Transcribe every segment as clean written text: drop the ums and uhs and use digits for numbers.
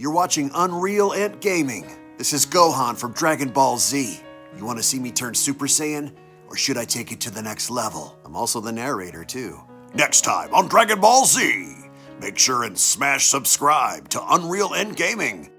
You're watching UnrealEntGaming. This is Gohan from Dragon Ball Z. You want to see me turn Super Saiyan? Or should I take it to the next level? I'm also the narrator too. Next time on Dragon Ball Z, make sure and smash subscribe to UnrealEntGaming.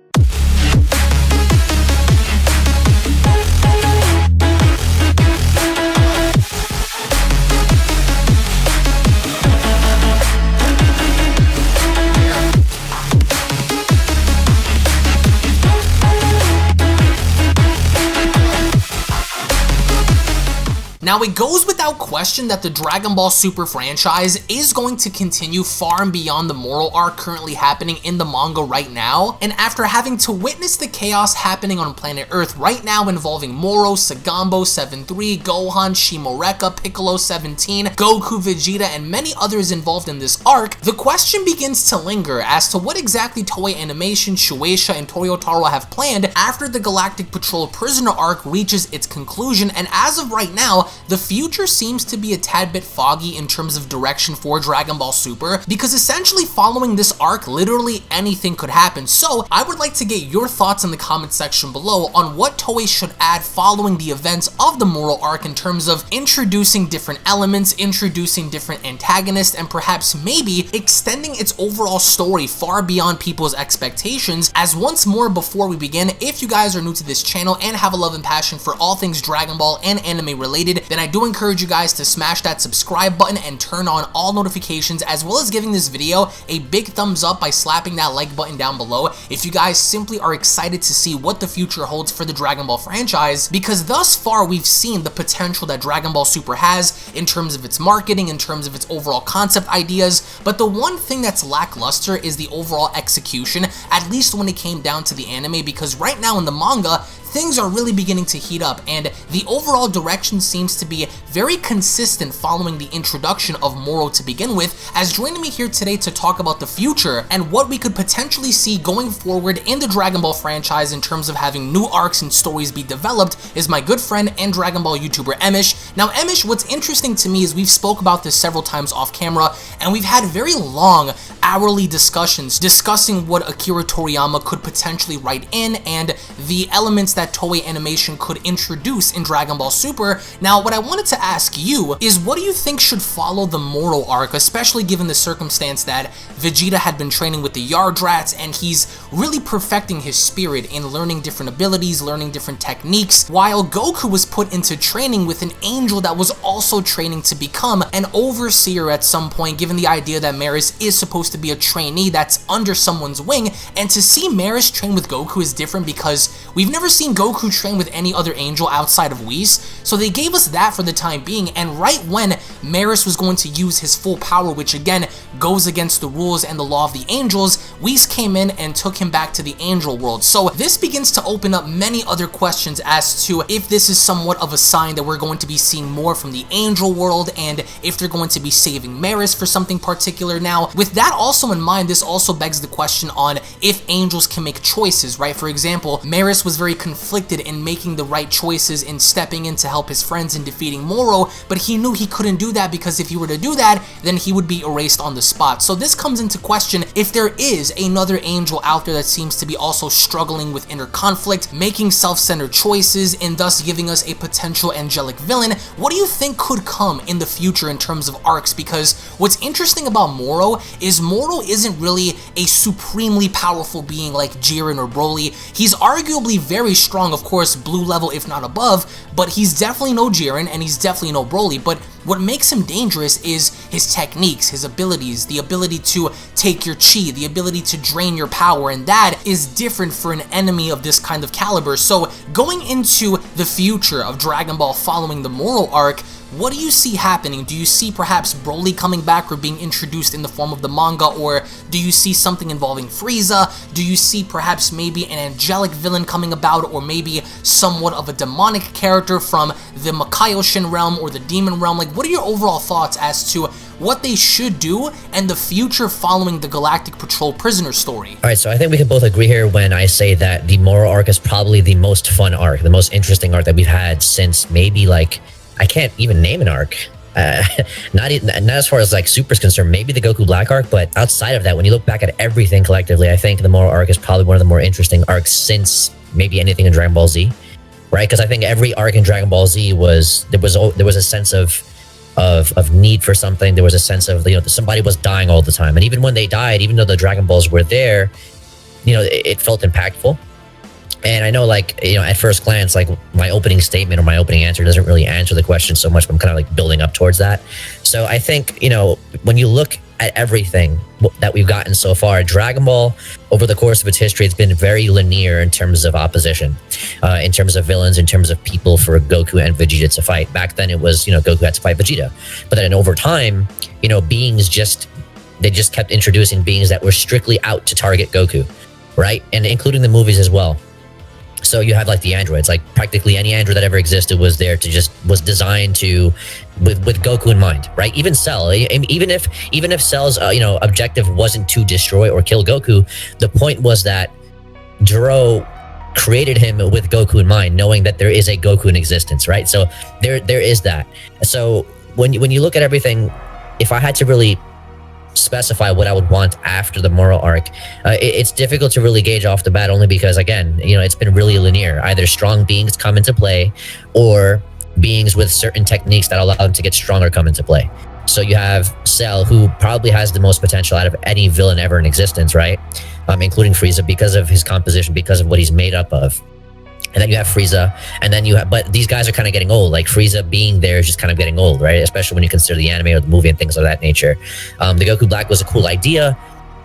Now, it goes without question that the Dragon Ball Super franchise is going to continue far and beyond the Moro arc currently happening in the manga right now, and after having to witness the chaos happening on planet Earth right now involving Moro, Saganbo, 7-3, Gohan, Shimoreka, Piccolo, 17, Goku, Vegeta, and many others involved in this arc, the question begins to linger as to what exactly Toei Animation, Shueisha, and Toyotaro have planned after the Galactic Patrol Prisoner arc reaches its conclusion, and as of right now, the future seems to be a tad bit foggy in terms of direction for Dragon Ball Super, because essentially following this arc, literally anything could happen. So I would like to get your thoughts in the comment section below on what Toei should add following the events of the Moro arc in terms of introducing different elements, introducing different antagonists, and perhaps maybe extending its overall story far beyond people's expectations. As once more before we begin, if you guys are new to this channel and have a love and passion for all things Dragon Ball and anime related, then I do encourage you guys to smash that subscribe button and turn on all notifications, as well as giving this video a big thumbs up by slapping that like button down below if you guys simply are excited to see what the future holds for the Dragon Ball franchise, because thus far we've seen the potential that Dragon Ball Super has in terms of its marketing, in terms of its overall concept ideas, but the one thing that's lackluster is the overall execution, at least when it came down to the anime, because right now in the manga, things are really beginning to heat up, and the overall direction seems to be very consistent following the introduction of Moro to begin with. As joining me here today to talk about the future and what we could potentially see going forward in the Dragon Ball franchise in terms of having new arcs and stories be developed is my good friend and Dragon Ball YouTuber Emosh. Now Emosh, what's interesting to me is we've spoke about this several times off camera, and we've had very long hourly discussions discussing what Akira Toriyama could potentially write in and the elements that Toei Animation could introduce in Dragon Ball Super. Now, what I wanted to ask you is, what do you think should follow the Moro arc, especially given the circumstance that Vegeta had been training with the Yardrats and he's really perfecting his spirit in learning different abilities, learning different techniques, while Goku was put into training with an angel that was also training to become an overseer at some point, given the idea that Maris is supposed to be a trainee that's under someone's wing. And to see Maris train with Goku is different because we've never seen Goku train with any other angel outside of Whis, so they gave us that for the time being, and right when Maris was going to use his full power, which again goes against the rules and the law of the angels, Whis came in and took him back to the angel world. So this begins to open up many other questions as to if this is somewhat of a sign that we're going to be seeing more from the angel world, and if they're going to be saving Maris for something particular. Now, with that also in mind, this also begs the question on if angels can make choices, right? For example, Maris was very conflicted in making the right choices in stepping in to help his friends in defeating Moro, but he knew he couldn't do that because if he were to do that, then he would be erased on the spot. So this comes into question if there is another angel out there that seems to be also struggling with inner conflict, making self-centered choices, and thus giving us a potential angelic villain. What do you think could come in the future in terms of arcs? Because what's interesting about Moro is Moro isn't really a supremely powerful being like Jiren or Broly. He's arguably very strong, of course, blue level if not above, but he's definitely no Jiren and he's definitely no Broly. But what makes him dangerous is his techniques, his abilities, the ability to take your chi, the ability to drain your power, and that is different for an enemy of this kind of caliber. So going into the future of Dragon Ball following the Moro arc, what do you see happening? Do you see perhaps Broly coming back or being introduced in the form of the manga, or do you see something involving Frieza? Do you see perhaps maybe an angelic villain coming about, or maybe somewhat of a demonic character from the Makaioshin realm or the demon realm? Like, what are your overall thoughts as to what they should do and the future following the Galactic Patrol Prisoner story? Alright, so I think we can both agree here when I say that the Moro arc is probably the most fun arc, the most interesting arc that we've had since maybe, like, I can't even name an arc. not as far as like Super is concerned, maybe the Goku Black arc, but outside of that, when you look back at everything collectively, I think the Moro arc is probably one of the more interesting arcs since maybe anything in Dragon Ball Z, right? Because I think every arc in Dragon Ball Z there was a sense of need for something. There was a sense of, somebody was dying all the time, and even when they died, even though the Dragon Balls were there, it felt impactful. And I know, like, at first glance, like, my opening statement or my opening answer doesn't really answer the question so much, but I'm kind of like building up towards that. So I think, when you look at everything that we've gotten so far, Dragon Ball, over the course of its history, it's been very linear in terms of opposition, in terms of villains, in terms of people for Goku and Vegeta to fight. Back then it was, Goku had to fight Vegeta. But then over time, beings they just kept introducing beings that were strictly out to target Goku, right? And including the movies as well. So you have like the androids, like practically any android that ever existed was designed with Goku in mind, right? Even Cell, even if Cell's objective wasn't to destroy or kill Goku, the point was that Jiro created him with Goku in mind, knowing that there is a Goku in existence, right? So there is that. So when you look at everything, if I had to really specify what I would want after the Moro arc, it's difficult to really gauge off the bat, only because, again, it's been really linear. Either strong beings come into play, or beings with certain techniques that allow them to get stronger come into play. So you have Cell, who probably has the most potential out of any villain ever in existence, right? Including Frieza, because of his composition, because of what he's made up of. And then you have Frieza, and then but these guys are kind of getting old. Like, Frieza being there is just kind of getting old, right? Especially when you consider the anime or the movie and things of that nature. The Goku Black was a cool idea,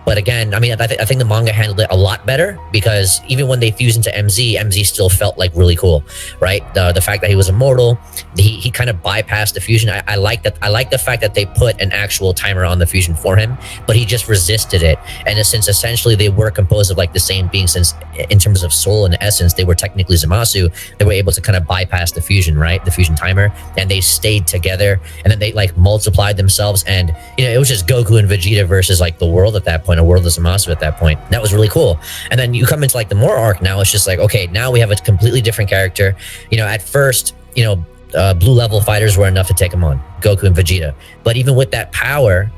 but again, I mean, I think the manga handled it a lot better, because even when they fused into MZ still felt like really cool, right? The fact that he was immortal, he kind of bypassed the fusion. I like that. I like the fact that they put an actual timer on the fusion for him, but he just resisted it. And since essentially they were composed of like the same being, since in terms of soul and essence, they were technically Zamasu, they were able to kind of bypass the fusion, right? The fusion timer, and they stayed together, and then they like multiplied themselves, and it was just Goku and Vegeta versus like the world at that point, a world of Zamasu at that point. That was really cool. And then you come into like the Moro arc now, it's just like, okay, now we have a completely different character. At first, blue level fighters were enough to take him on, Goku and Vegeta. But even with that power,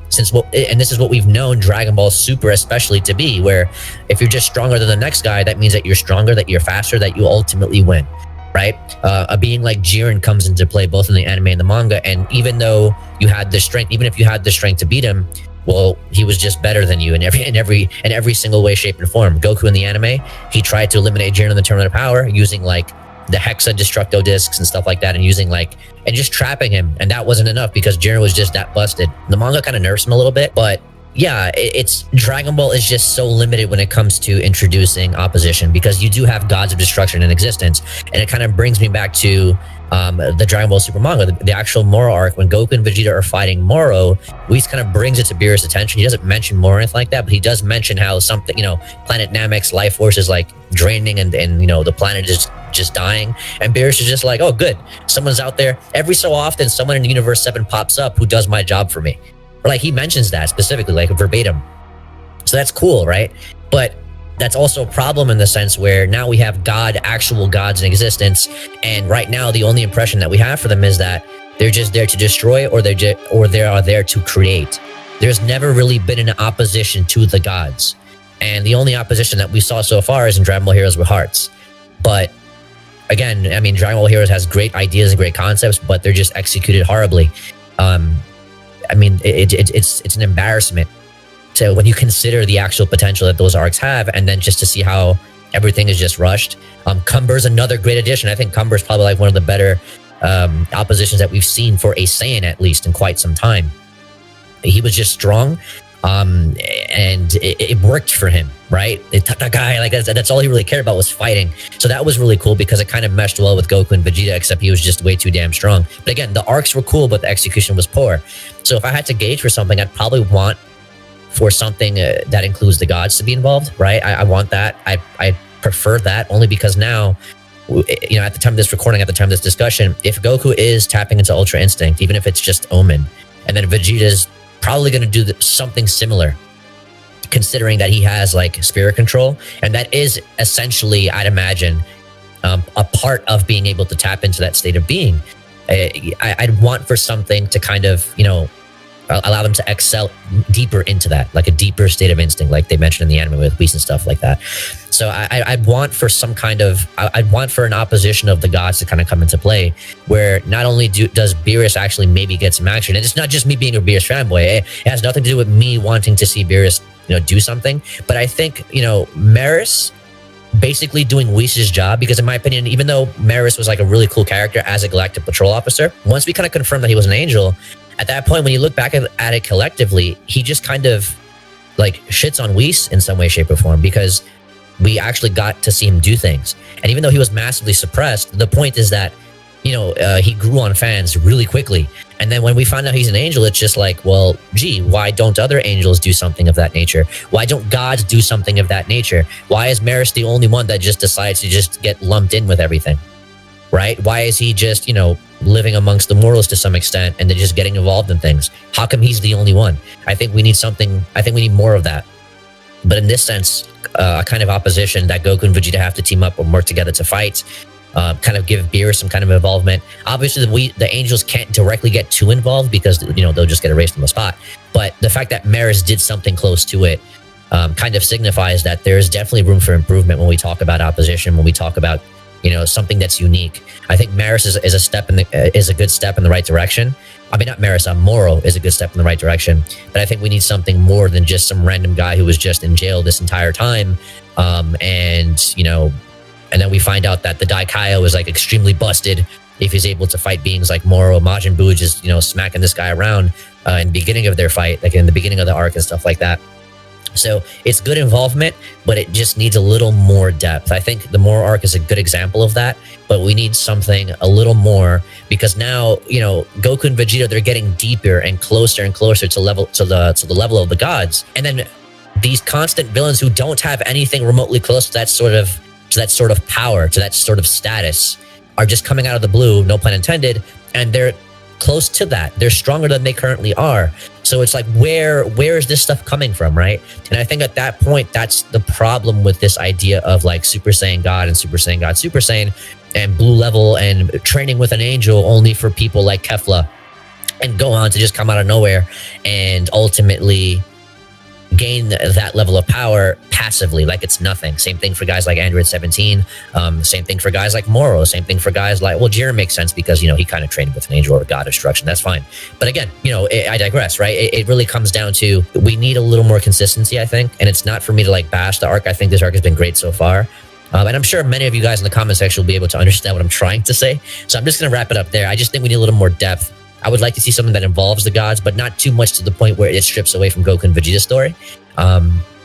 and this is what we've known Dragon Ball Super especially to be, where if you're just stronger than the next guy, that means that you're stronger, that you're faster, that you ultimately win, right? A being like Jiren comes into play both in the anime and the manga, and even though you had the strength, even if you had the strength to beat him, well, he was just better than you in every single way, shape, and form. Goku in the anime, he tried to eliminate Jiren in the Tournament of Power using like the Hexa Destructo discs and stuff like that, and and just trapping him, and that wasn't enough because Jiren was just that busted. The manga kind of nerfs him a little bit, but yeah, it's Dragon Ball is just so limited when it comes to introducing opposition, because you do have gods of destruction in existence. And it kind of brings me back to the Dragon Ball Super manga, the actual Moro arc, when Goku and Vegeta are fighting Moro. Whis kind of brings it to Beerus' attention. He doesn't mention Moro or anything like that, but he does mention how something, Planet Namek's life force is like draining, and the planet is just dying. And Beerus is just like, oh, good, someone's out there. Every so often, someone in Universe 7 pops up who does my job for me. Or like he mentions that specifically, like verbatim. So that's cool, right? But that's also a problem in the sense where now we have actual gods in existence, and right now the only impression that we have for them is that they're just there to destroy, or they are there to create. There's never really been an opposition to the gods, and the only opposition that we saw so far is in Dragon Ball Heroes with Hearts. But again, I mean, Dragon Ball Heroes has great ideas and great concepts, but they're just executed horribly. I mean, it's an embarrassment. So when you consider the actual potential that those arcs have, and then just to see how everything is just rushed. Cumber's another great addition. I think Cumber's probably like one of the better oppositions that we've seen for a Saiyan, at least in quite some time. He was just strong, and it worked for him, right? That guy, like that's all he really cared about was fighting. So that was really cool because it kind of meshed well with Goku and Vegeta, except he was just way too damn strong. But again, the arcs were cool, but the execution was poor. So if I had to gauge for something, I'd probably want for something that includes the gods to be involved, right? I want that. I prefer that only because now, at the time of this recording, at the time of this discussion, if Goku is tapping into Ultra Instinct, even if it's just Omen, and then Vegeta's probably going to do something similar, considering that he has like spirit control, and that is essentially, I'd imagine, a part of being able to tap into that state of being. I'd want for something to kind of, you know, allow them to excel deeper into that, like a deeper state of instinct, like they mentioned in the anime with Whis and stuff like that. So I'd want for some kind of, I'd want for an opposition of the gods to kind of come into play, where not only does Beerus actually maybe get some action, and it's not just me being a Beerus fanboy, it has nothing to do with me wanting to see Beerus, you know, do something, but I think, you know, Maris basically doing Whis' job, because in my opinion, even though Maris was like a really cool character as a Galactic Patrol officer, once we kind of confirmed that he was an angel, at that point, when you look back at it collectively, he just kind of like shits on Whis in some way, shape, or form, because we actually got to see him do things. And even though he was massively suppressed, the point is that, you know, he grew on fans really quickly. And then when we find out he's an angel, it's just like, well, gee, why don't other angels do something of that nature? Why don't gods do something of that nature? Why is Maris the only one that just decides to just get lumped in with everything? Right? Why is he just, you know, living amongst the MOROS to some extent and then just getting involved in things? How come he's the only one? I think we need something, I think we need more of that. But in this sense, a kind of opposition that Goku and Vegeta have to team up and work together to fight, kind of give Beerus some kind of involvement. Obviously, the angels can't directly get too involved because, you know, they'll just get erased on the spot. But the fact that Maris did something close to it kind of signifies that there is definitely room for improvement when we talk about opposition, when we talk about, you know, something that's unique. I think Maris is a good step in the right direction. I mean, not Maris, Moro is a good step in the right direction. But I think we need something more than just some random guy who was just in jail this entire time. And, you know, and then we find out that the Daikaio is like extremely busted if he's able to fight beings like Moro. Majin Buu just, you know, smacking this guy around in the beginning of their fight, like in the beginning of the arc and stuff like that. So it's good involvement, but it just needs a little more depth. I think the Moro arc is a good example of that, but we need something a little more, because now, you know, Goku and Vegeta, they're getting deeper and closer to the level of the gods. And then these constant villains who don't have anything remotely close to that sort of power, to that sort of status, are just coming out of the blue, no pun intended, and they're close to that. They're stronger than they currently are. So it's like, where is this stuff coming from, right? And I think at that point, that's the problem with this idea of like Super Saiyan God and Super Saiyan God, Super Saiyan, and blue level and training with an angel only for people like Kefla and Gohan to just come out of nowhere and ultimately gain that level of power passively, like it's nothing. Same thing for guys like Android 17. Same thing for guys like Moro. Same thing for guys like, well, Jiren makes sense because, you know, he kind of trained with an angel or God instruction. That's fine. But again, you know, I digress, right? It really comes down to, we need a little more consistency, I think. And it's not for me to like bash the arc. I think this arc has been great so far. And I'm sure many of you guys in the comment section will be able to understand what I'm trying to say. So I'm just going to wrap it up there. I just think we need a little more depth. I would like to see something that involves the gods, but not too much to the point where it strips away from Goku and Vegeta's story.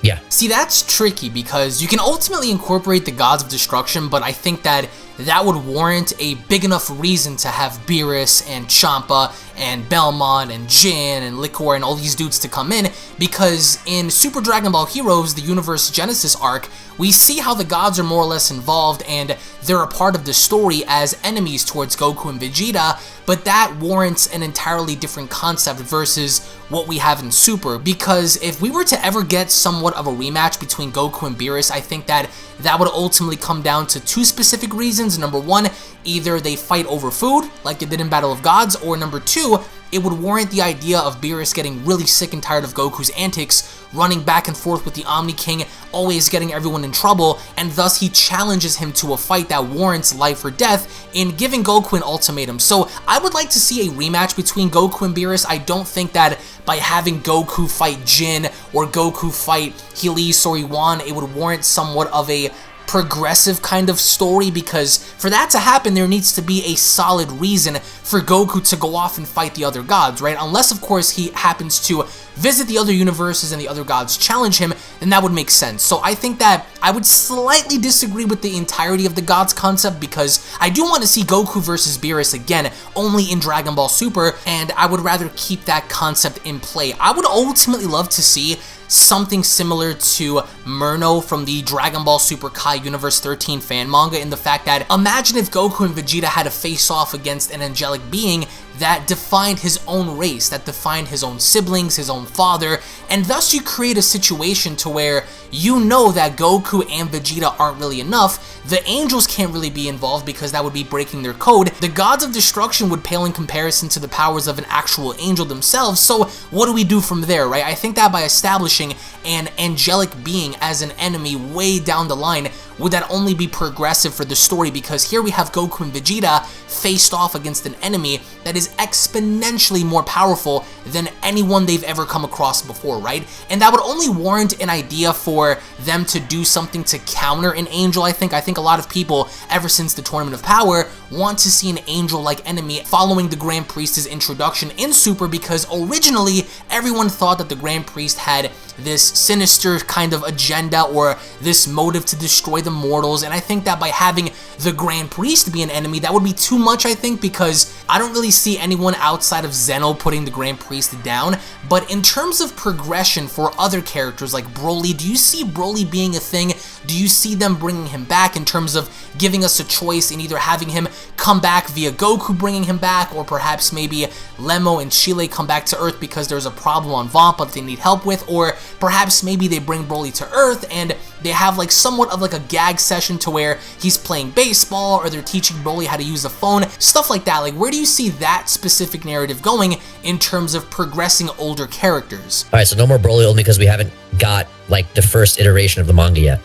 Yeah. See, that's tricky because you can ultimately incorporate the gods of destruction, but I think that would warrant a big enough reason to have Beerus and Champa and Belmont and Jin and Liquor and all these dudes to come in, because in Super Dragon Ball Heroes, the Universe Genesis arc, we see how the gods are more or less involved and they're a part of the story as enemies towards Goku and Vegeta, but that warrants an entirely different concept versus what we have in Super, because if we were to ever get somewhat of a rematch between Goku and Beerus, I think that would ultimately come down to two specific reasons. Number one, either they fight over food, like they did in Battle of Gods, or number two, it would warrant the idea of Beerus getting really sick and tired of Goku's antics, running back and forth with the Omni King, always getting everyone in trouble, and thus he challenges him to a fight that warrants life or death in giving Goku an ultimatum. So I would like to see a rematch between Goku and Beerus. I don't think that by having Goku fight Jin or Goku fight Helis or Iwan, it would warrant somewhat of a progressive kind of story, because for that to happen, there needs to be a solid reason for Goku to go off and fight the other gods, right? Unless, of course, he happens to visit the other universes and the other gods challenge him, then that would make sense. So I think that I would slightly disagree with the entirety of the gods concept, because I do want to see Goku versus Beerus again, only in Dragon Ball Super, and I would rather keep that concept in play. I would ultimately love to see something similar to Moro from the Dragon Ball Super Kai Universe 13 fan manga, in the fact that imagine if Goku and Vegeta had to face off against an angelic being that defined his own race, that defined his own siblings, his own father, and thus you create a situation to where you know that Goku and Vegeta aren't really enough. The angels can't really be involved because that would be breaking their code. The gods of destruction would pale in comparison to the powers of an actual angel themselves. So what do we do from there, right? I think that by establishing an angelic being as an enemy way down the line, would that only be progressive for the story? Because here we have Goku and Vegeta faced off against an enemy that is exponentially more powerful than anyone they've ever come across before, right? And that would only warrant an idea for them to do something to counter an angel, I think. I think a lot of people, ever since the Tournament of Power, want to see an angel-like enemy following the Grand Priest's introduction in Super, because originally everyone thought that the Grand Priest had this sinister kind of agenda or this motive to destroy the mortals, and I think that by having the Grand Priest be an enemy, that would be too much, I think, because I don't really see anyone outside of Zeno putting the Grand Priest down. But in terms of progression for other characters like Broly, do you see Broly being a thing? Do you see them bringing him back in terms of giving us a choice in either having him come back via Goku bringing him back, or perhaps maybe Lemo and Chile come back to Earth because there's a problem on Vampa that they need help with, or perhaps maybe they bring Broly to Earth and they have like somewhat of like a gag session to where he's playing baseball, or they're teaching Broly how to use a phone, stuff like that. Like, where do you see that specific narrative going in terms of progressing older characters? All right, so no more Broly, only because we haven't got like the first iteration of the manga yet.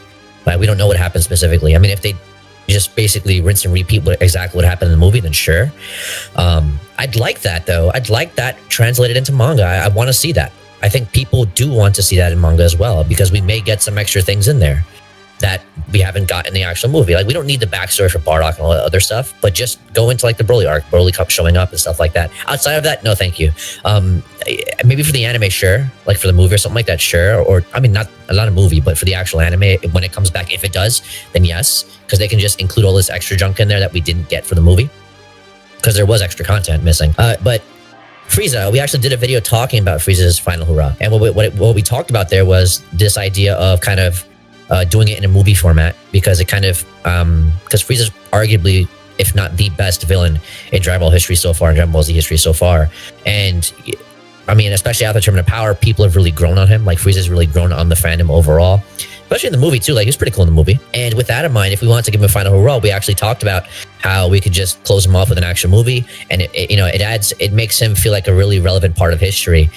Right? We don't know what happened specifically. I mean, if they just basically rinse and repeat exactly what happened in the movie, then sure. I'd like that though. I'd like that translated into manga. I want to see that. I think people do want to see that in manga as well, because we may get some extra things in there that we haven't got in the actual movie. Like, we don't need the backstory for Bardock and all that other stuff, but just go into like the Broly arc, Broly Cup showing up and stuff like that. Outside of that, no thank you. Maybe for the anime, sure. Like for the movie or something like that, sure. Or, I mean, not a movie, but for the actual anime, when it comes back, if it does, then yes, because they can just include all this extra junk in there that we didn't get for the movie, because there was extra content missing. But Frieza, we actually did a video talking about Frieza's final hurrah, and what we talked about there was this idea of kind of doing it in a movie format, because it kind of because Frieza's arguably, if not the best villain in Dragon Ball history so far, in Dragon Ball Z history so far, and I mean, especially after Tournament of Power, people have really grown on him. Like, Frieza's really grown on the fandom overall, especially in the movie too. Like, he was pretty cool in the movie. And with that in mind, if we wanted to give him a final hurrah, we actually talked about how we could just close him off with an action movie, and it makes him feel like a really relevant part of history.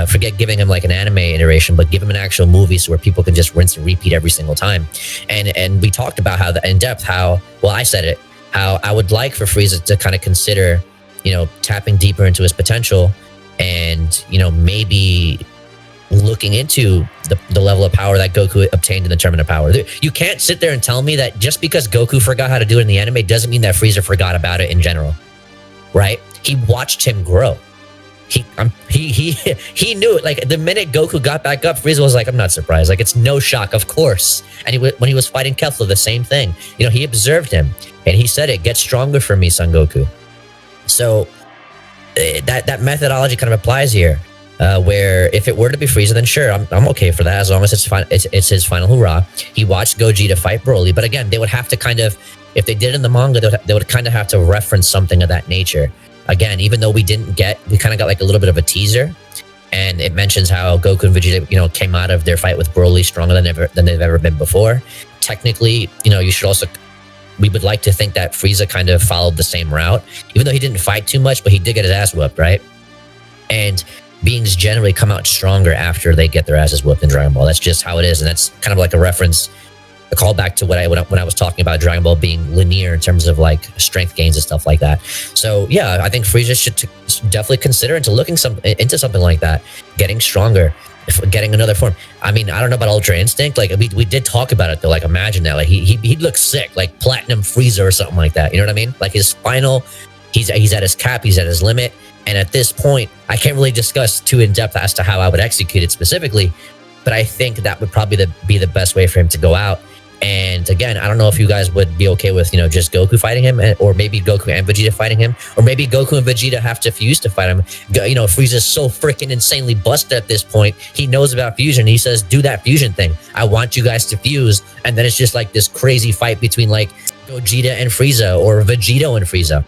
Forget giving him like an anime iteration, but give him an actual movie so where people can just rinse and repeat every single time. And we talked about how in depth, how I said it, how I would like for Frieza to kind of consider, tapping deeper into his potential, and maybe looking into the level of power that Goku obtained in the Tournament of Power. You can't sit there and tell me that just because Goku forgot how to do it in the anime doesn't mean that Frieza forgot about it in general, right? He watched him grow. He knew it. Like, the minute Goku got back up, Frieza was like, I'm not surprised. Like, it's no shock, of course. And when he was fighting Kefla, the same thing. He observed him, and he said it, get stronger for me, Son Goku. So that methodology kind of applies here. Where if it were to be Frieza, then sure, I'm okay for that, as long as it's his final hurrah. He watched Gogeta fight Broly, but again, they would have to kind of, if they did it in the manga, they would kind of have to reference something of that nature. Again, even though we kind of got like a little bit of a teaser, and it mentions how Goku and Vegeta, came out of their fight with Broly stronger than they've ever been before. Technically, we would like to think that Frieza kind of followed the same route, even though he didn't fight too much, but he did get his ass whooped, right? And beings generally come out stronger after they get their asses whooped in Dragon Ball. That's just how it is, and that's kind of like a reference, a callback to when I was talking about Dragon Ball being linear in terms of like strength gains and stuff like that. So yeah, I think Frieza should definitely consider into looking into something like that, getting stronger, getting another form. I mean, I don't know about Ultra Instinct. Like, we did talk about it though. Like, imagine that. Like, he'd look sick, like Platinum Frieza or something like that. You know what I mean? Like, his final, he's at his cap, he's at his limit. And at this point, I can't really discuss too in depth as to how I would execute it specifically, but I think that would probably be the best way for him to go out. And again, I don't know if you guys would be okay with, just Goku fighting him, or maybe Goku and Vegeta fighting him, or maybe Goku and Vegeta have to fuse to fight him. Frieza's so freaking insanely busted at this point. He knows about fusion. He says, do that fusion thing. I want you guys to fuse. And then it's just like this crazy fight between like Gogeta and Frieza, or Vegito and Frieza.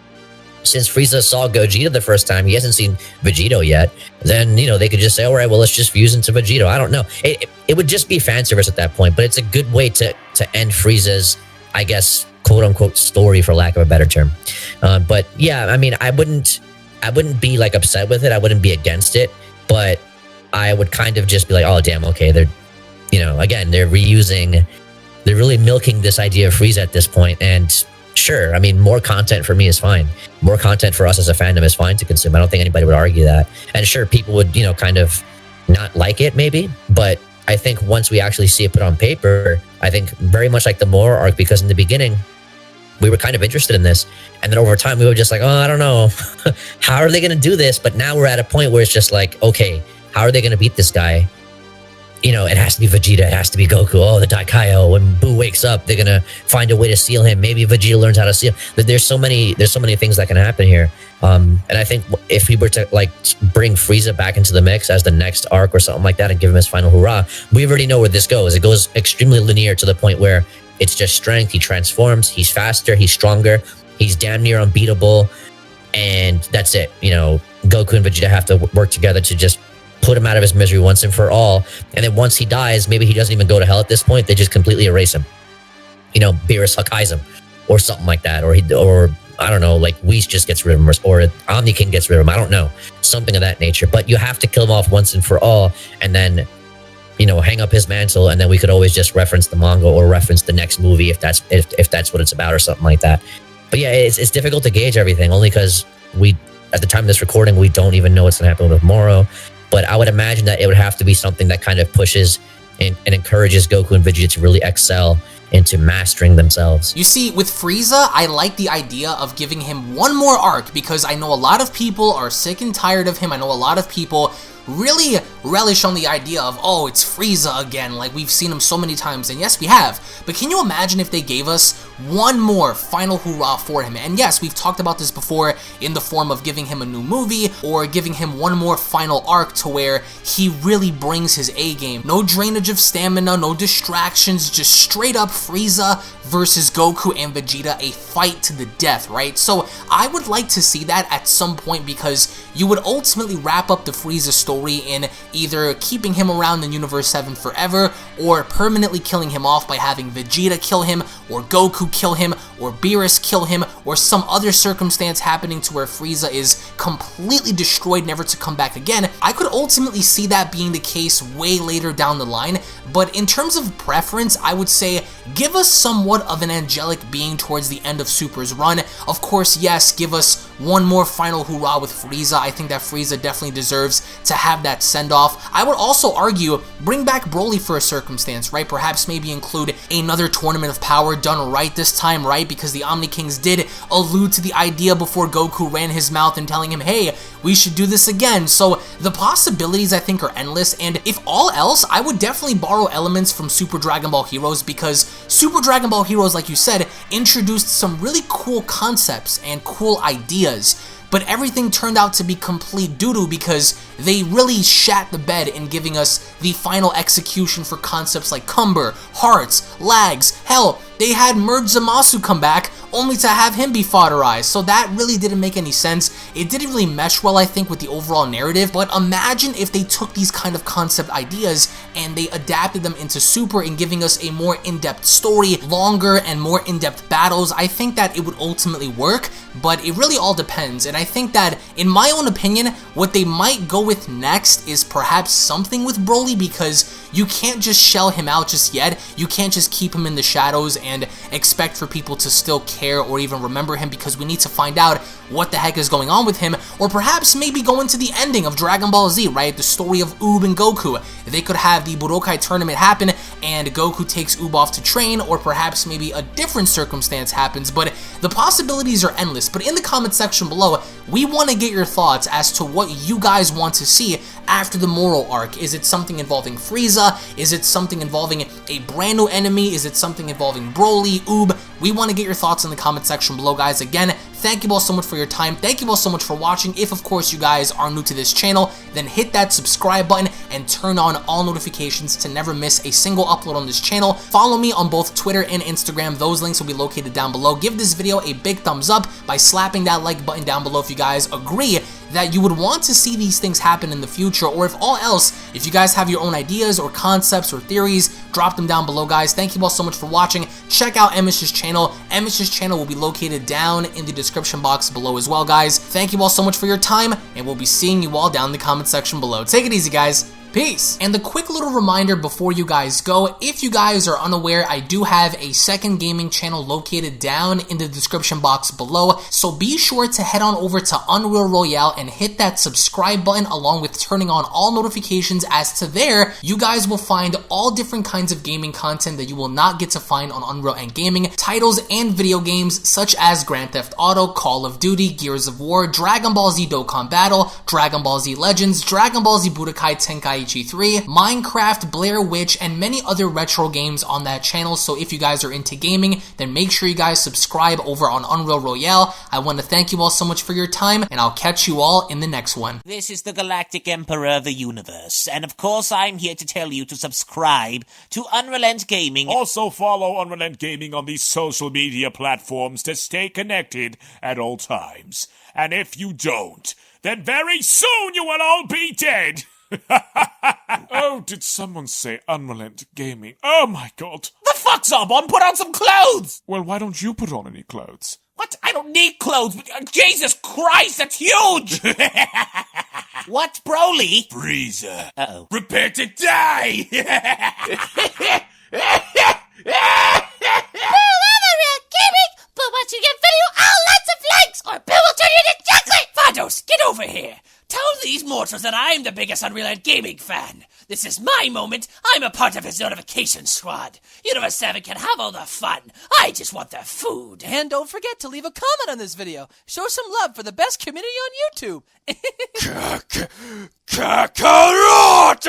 Since Frieza saw Gogeta the first time, he hasn't seen Vegito yet, then, they could just say, all right, well, let's just fuse into Vegito. I don't know. It would just be fan service at that point, but it's a good way to end Frieza's, I guess, quote unquote story, for lack of a better term. But yeah, I mean, I wouldn't be like upset with it. I wouldn't be against it, but I would kind of just be like, oh, damn, okay. They're reusing, they're really milking this idea of Frieza at this point. And sure, I mean, more content for me is fine. More content for us as a fandom is fine to consume. I don't think anybody would argue that. And sure, people would, kind of not like it maybe, but I think once we actually see it put on paper, I think very much like the Moro arc, because in the beginning, we were kind of interested in this. And then over time, we were just like, oh, I don't know. How are they going to do this? But now we're at a point where it's just like, okay, how are they going to beat this guy? It has to be Vegeta, it has to be Goku. Oh, the Daikaio, when Buu wakes up, they're gonna find a way to seal him. Maybe Vegeta learns how to seal. There's so many things that can happen here. And I think if we were to like bring Frieza back into the mix as the next arc or something like that and give him his final hurrah, we already know where this goes. It goes extremely linear to the point where it's just strength. He transforms, he's faster, he's stronger, he's damn near unbeatable, and that's it. Goku and Vegeta have to work together to just put him out of his misery once and for all. And then once he dies, maybe he doesn't even go to hell at this point. They just completely erase him. Beerus Hakai's him or something like that. Or I don't know, like Whis just gets rid of him, or Omni King gets rid of him. I don't know. Something of that nature. But you have to kill him off once and for all, and then, hang up his mantle, and then we could always just reference the manga or reference the next movie if that's what it's about or something like that. But yeah, it's difficult to gauge everything, only because at the time of this recording, we don't even know what's going to happen with Moro. But I would imagine that it would have to be something that kind of pushes and encourages Goku and Vegeta to really excel into mastering themselves. You see, with Frieza, I like the idea of giving him one more arc, because I know a lot of people are sick and tired of him. I know a lot of people really relish on the idea of, oh, it's Frieza again, like we've seen him so many times, and yes, we have. But can you imagine if they gave us one more final hurrah for him? And yes, we've talked about this before in the form of giving him a new movie, or giving him one more final arc to where he really brings his A game. No drainage of stamina, no distractions, just straight up Frieza versus Goku and Vegeta, a fight to the death, right? So I would like to see that at some point, because you would ultimately wrap up the Frieza story in either keeping him around in Universe 7 forever, or permanently killing him off by having Vegeta kill him, or Goku kill him, or Beerus kill him, or some other circumstance happening to where Frieza is completely destroyed, never to come back again. I could ultimately see that being the case way later down the line, but in terms of preference, I would say give us somewhat of an angelic being towards the end of Super's run. Of course, yes, give us one more final hurrah with Frieza. I think that Frieza definitely deserves to have that send-off. I would also argue, bring back Broly for a circumstance, right? Perhaps maybe include another Tournament of Power done right this time, right? Because the Omni Kings did allude to the idea before Goku ran his mouth and telling him, hey, we should do this again. So the possibilities, I think, are endless, and if all else, I would definitely borrow elements from Super Dragon Ball Heroes, because Super Dragon Ball Heroes, like you said, introduced some really cool concepts and cool ideas, but everything turned out to be complete doo-doo because they really shat the bed in giving us the final execution for concepts like Cumber, Hearts, Lags. Hell, they had Merge Zamasu come back only to have him be fodderized, so that really didn't make any sense. It didn't really mesh well, I think, with the overall narrative, but imagine if they took these kind of concept ideas and they adapted them into Super in giving us a more in-depth story, longer and more in-depth battles. I think that it would ultimately work, but it really all depends, and I think that, in my own opinion, what they might go with next is perhaps something with Broly, because you can't just shell him out just yet. You can't just keep him in the shadows and expect for people to still care or even remember him, because we need to find out what the heck is going on with him, or perhaps maybe go into the ending of Dragon Ball Z, right? The story of Oob and Goku. They could have the Budokai tournament happen and Goku takes Oob off to train, or perhaps maybe a different circumstance happens, but the possibilities are endless. But in the comment section below, we want to get your thoughts as to what you guys want to see after the Moro arc? Is it something involving Frieza? Is it something involving a brand new enemy? Is it something involving Broly, Oob? We want to get your thoughts in the comment section below, guys. Again, thank you all so much for your time. Thank you all so much for watching. If, of course, you guys are new to this channel, then hit that subscribe button and turn on all notifications to never miss a single upload on this channel. Follow me on both Twitter and Instagram. Those links will be located down below. Give this video a big thumbs up by slapping that like button down below if you guys agree that you would want to see these things happen in the future, or if all else, if you guys have your own ideas or concepts or theories, drop them down below, guys. Thank you all so much for watching. Check out Emosh's channel. Emosh's channel will be located down in the description box below as well, guys. Thank you all so much for your time, and we'll be seeing you all down in the comment section below. Take it easy, guys. Peace. And the quick little reminder before you guys go, if you guys are unaware, I do have a second gaming channel located down in the description box below, so be sure to head on over to Unreal Royale and hit that subscribe button along with turning on all notifications, as to there, you guys will find all different kinds of gaming content that you will not get to find on UnrealEntGaming, titles and video games such as Grand Theft Auto, Call of Duty, Gears of War, Dragon Ball Z Dokkan Battle, Dragon Ball Z Legends, Dragon Ball Z Budokai Tenkaichi 3, Minecraft, Blair Witch, and many other retro games on that channel. So if you guys are into gaming, then make sure you guys subscribe over on Unreal Royale. I want to thank you all so much for your time, and I'll catch you all in the next one. This is the Galactic Emperor of the Universe, and of course I'm here to tell you to subscribe to UnrealEntGaming. Also follow UnrealEntGaming on these social media platforms to stay connected at all times. And if you don't, then very soon you will all be dead! Oh, did someone say UnrealEntGaming? Oh my god. The fuck's up, on? Put on some clothes! Well, why don't you put on any clothes? What? I don't need clothes, but Jesus Christ, that's huge! What, Broly? Frieza. Uh-oh. Prepare to die! But once you get video, lots of likes, or Bill will turn you into chocolate! Vados, get over here! Tell these mortals that I'm the biggest UnrealEntGaming fan. This is my moment. I'm a part of his notification squad. Universe 7 can have all the fun. I just want the food. And don't forget to leave a comment on this video. Show some love for the best community on YouTube. Kakarot!